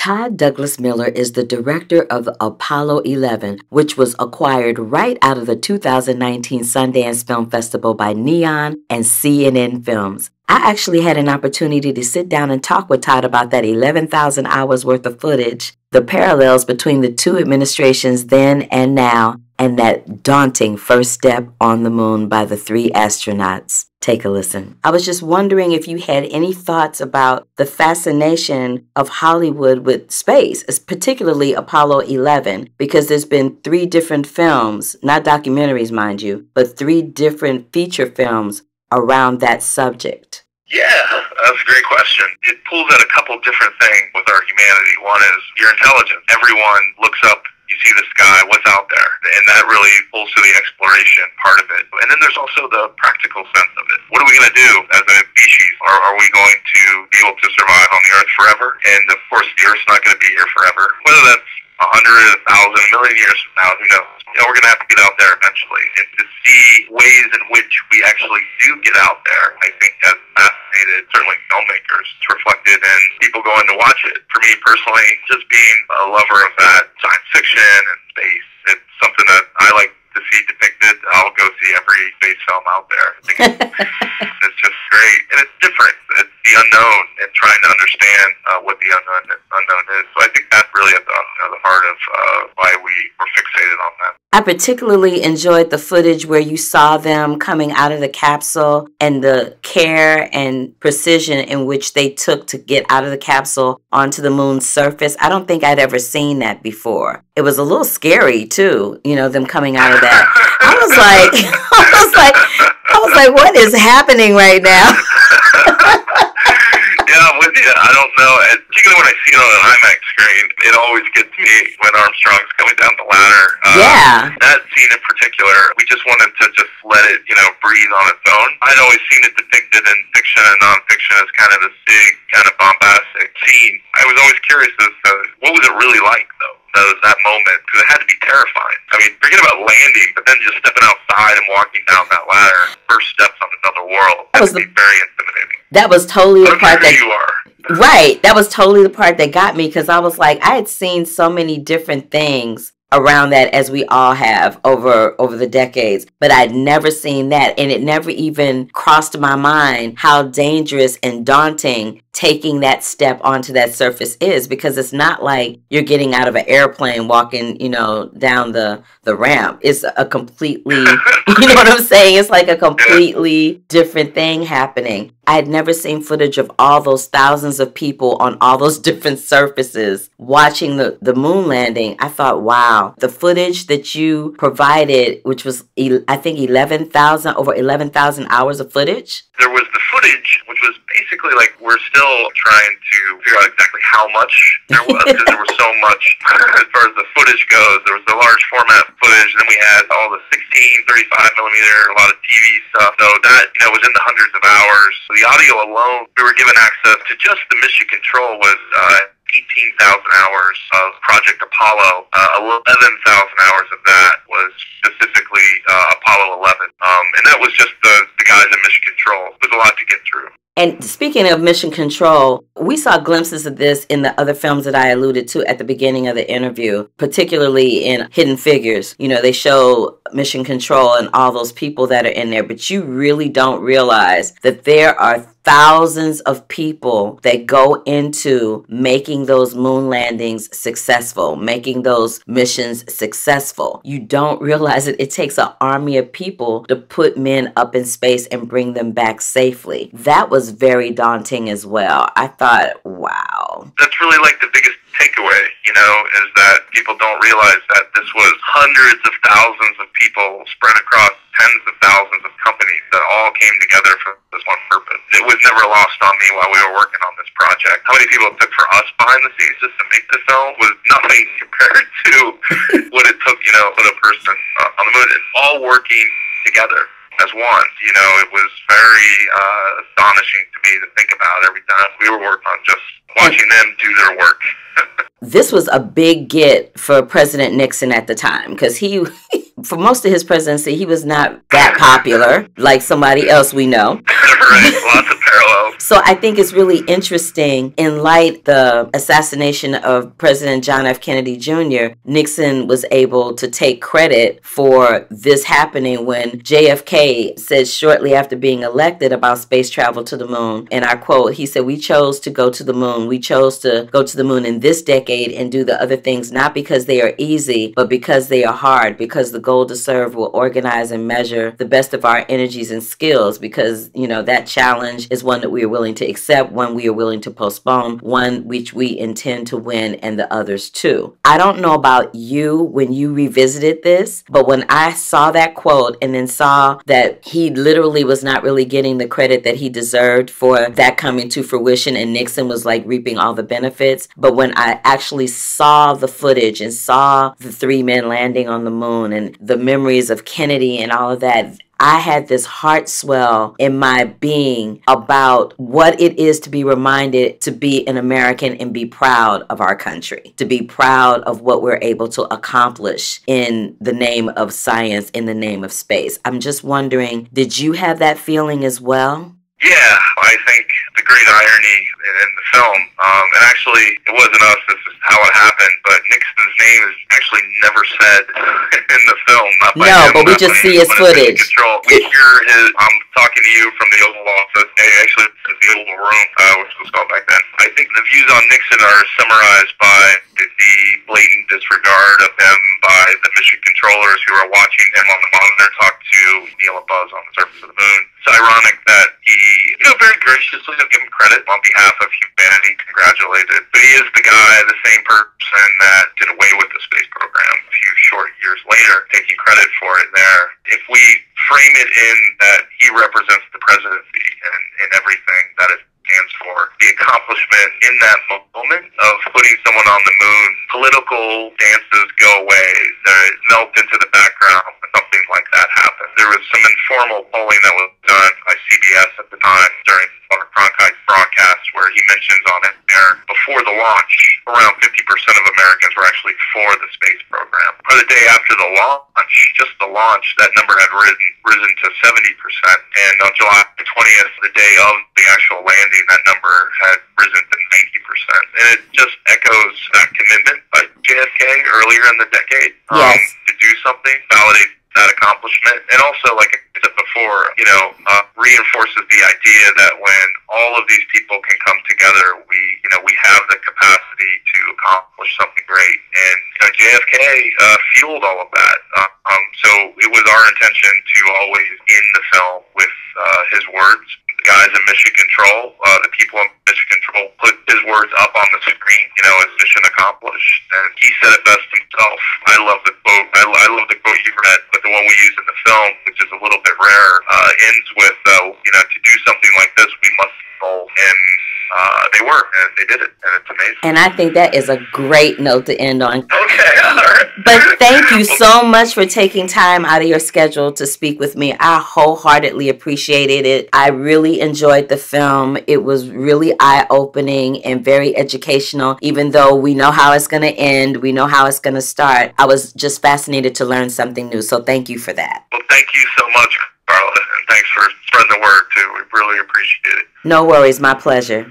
Todd Douglas Miller is the director of Apollo 11, which was acquired right out of the 2019 Sundance Film Festival by Neon and CNN Films. I actually had an opportunity to sit down and talk with Todd about that 11,000 hours worth of footage, the parallels between the two administrations then and now, and that daunting first step on the moon by the 3 astronauts. Take a listen. I was just wondering if you had any thoughts about the fascination of Hollywood with space, particularly Apollo 11, because there's been 3 different films, not documentaries, mind you, but 3 different feature films around that subject. Yeah, that's a great question. It pulls at a couple different things with our humanity. One is your intelligence. Everyone looks up, you see the sky, what's out there? And that really pulls to the exploration part of it. And then there's also the practical sense of it. What are we going to do as a species? Are we going to be able to survive on the Earth forever? And of course, the Earth's not going to be here forever. Whether that's 100, 1,000, a million years from now, who knows? We're going to have to get out there eventually. And to see ways in which we actually do get out there, I think has fascinated certainly filmmakers. It's reflected in people going to watch it. For me personally, just being a lover of that science fiction and space, it's something that I like to see depicted. I'll go see every space film out there. I think it's just great. And it's different. It's the unknown and trying to understand what the unknown is. So I think that's really at the heart of why we were fixated on that. I particularly enjoyed the footage where you saw them coming out of the capsule and the care and precision in which they took to get out of the capsule onto the moon's surface. I don't think I'd ever seen that before. It was a little scary too, them coming out of that. I was like, what is happening right now? Yeah, I'm with you. I don't know. Particularly when I see it on an IMAX screen, it always gets me when Armstrong's coming down the ladder. Yeah. That scene in particular, we just wanted to just let it, breathe on its own. I'd always seen it depicted in fiction and nonfiction as kind of this big, kind of bombastic scene. I was always curious as to what was it really like, though? That moment, because it had to be terrifying. I mean, forget about landing, but then just stepping outside and walking down that ladder, first steps on another world, that would be very intimidating. That was totally the part that you are. Right. That was totally the part that got me, because I was like, I had seen so many different things around that, as we all have over the decades, but I'd never seen that, and it never even crossed my mind how dangerous and daunting taking that step onto that surface is, because it's not like you're getting out of an airplane walking, down the ramp. It's a completely, you know what I'm saying? It's like a completely different thing happening. I had never seen footage of all those thousands of people on all those different surfaces watching the moon landing. I thought, wow, the footage that you provided, which was, I think, over 11,000 hours of footage. There was the footage, which was basically like we're still trying to figure out exactly how much there was, because there was so much as far as the footage goes. There was the large format footage, and then we had all the 16, 35 millimeter, a lot of TV stuff. So that, was in the hundreds of hours. So the audio alone, we were given access to just the mission control was 18,000 hours of Project Apollo. 11,000 hours of that was specifically Apollo 11. And that was just the guys in mission control. It was a lot to get through. And speaking of mission control, we saw glimpses of this in the other films that I alluded to at the beginning of the interview, particularly in Hidden Figures. They show mission control and all those people that are in there, but you really don't realize that there are thousands of people that go into making those moon landings successful, making those missions successful. You don't realize it. It takes an army of people to put men up in space and bring them back safely. That was very daunting as well. I thought, wow. That's really like the biggest takeaway, is that people don't realize that this was hundreds of thousands of people spread across tens of thousands of companies that all came together for this one purpose. It was never lost on me while we were working on this project. How many people it took for us behind the scenes just to make the film was nothing compared to what it took, put a person on the moon. It's all working together as one. It was very astonishing to me to think about every time we were working on just watching them do their work. This was a big get for President Nixon at the time, because he, for most of his presidency, he was not that popular like somebody else we know. Right, lots of parallels. So I think it's really interesting in light the assassination of President John F. Kennedy Jr., Nixon was able to take credit for this happening when JFK said shortly after being elected about space travel to the moon, and I quote, he said, "We chose to go to the moon. We chose to go to the moon in this decade and do the other things not because they are easy, but because they are hard, because the goal to serve will organize and measure the best of our energies and skills, because, that challenge is one that we are willing to accept, one we are willing to postpone, one which we intend to win, and the others too." I don't know about you when you revisited this, but when I saw that quote and then saw that he literally was not really getting the credit that he deserved for that coming to fruition, and Nixon was like reaping all the benefits, but when I actually saw the footage and saw the 3 men landing on the moon and the memories of Kennedy and all of that, I had this heart swell in my being about what it is to be reminded to be an American and be proud of our country, to be proud of what we're able to accomplish in the name of science, in the name of space. I'm just wondering, did you have that feeling as well? Yeah, I think the great irony in the film, and actually it wasn't us, this is how it happened, but Nixon's name is actually never said in the film. Not by him, but we just see his footage. We hear I'm talking to you from the Oval Office, actually the Oval Room, which was called back then. I think the views on Nixon are summarized by the blatant disregard of him by the mission controllers who are watching him on the monitor talk to Neil and Buzz on the surface of the moon. It's ironic that he, very graciously, I'll give him credit on behalf of humanity, congratulated. But he is the guy, the same person that did away with the space program a few short years later, taking credit for it there. If we frame it in that he represents the presidency and everything that it stands for, the accomplishment in that moment of putting someone on the moon, political dances go away, they melt into the background, something like that happened. There was some informal polling that was done by CBS at the time during Butler Cronkite's broadcast where he mentions on it there, before the launch, around 50% of Americans were actually for the space program. By the day after the launch, just the launch, that number had risen to 70%. And on July 20th, the day of the actual landing, that number had risen to 90%. And it just echoes that commitment by JFK earlier in the decade to do something, validate that accomplishment, and also, like I said before, reinforces the idea that when all of these people can come together, we have the capacity to accomplish something great. And JFK fueled all of that. So it was our intention to always end the film with his words. The guys in Mission Control, the people in Mission Control, put his words up on the screen, as mission accomplished. And he said it best himself. I love the quote. I love the quote you read, but the one we use in the film, which is a little bit rare, ends with, to do something like this, we must go. And they were, and they did it, and it's amazing. And I think that is a great note to end on. Okay, all right. But thank you so much for taking time out of your schedule to speak with me. I wholeheartedly appreciated it. I really enjoyed the film. It was really eye-opening and very educational. Even though we know how it's going to end, we know how it's going to start, I was just fascinated to learn something new. So thank you for that. Well, thank you so much, Carla, and thanks for spreading the word, too. We really appreciate it. No worries. My pleasure.